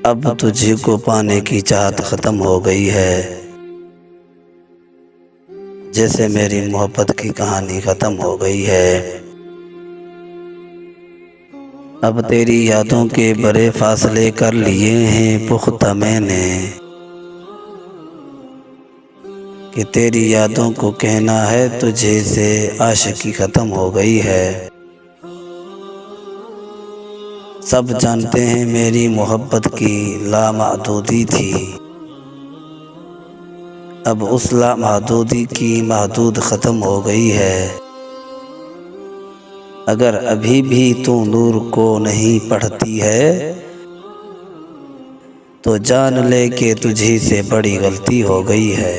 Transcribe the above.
अब तुझे को पाने की चाहत ख़त्म हो गई है, जैसे मेरी मोहब्बत की कहानी ख़त्म हो गई है। अब तेरी यादों के बड़े फासले कर लिए हैं पुख्ता मैंने, कि तेरी यादों को कहना है तुझे से आशिकी ख़त्म हो गई है। सब जानते हैं मेरी मोहब्बत की लामहदूदी थी, अब उस लामहदूदी की महदूद ख़त्म हो गई है। अगर अभी भी तू नूर को नहीं पढ़ती है, तो जान ले के तुझी से बड़ी गलती हो गई है।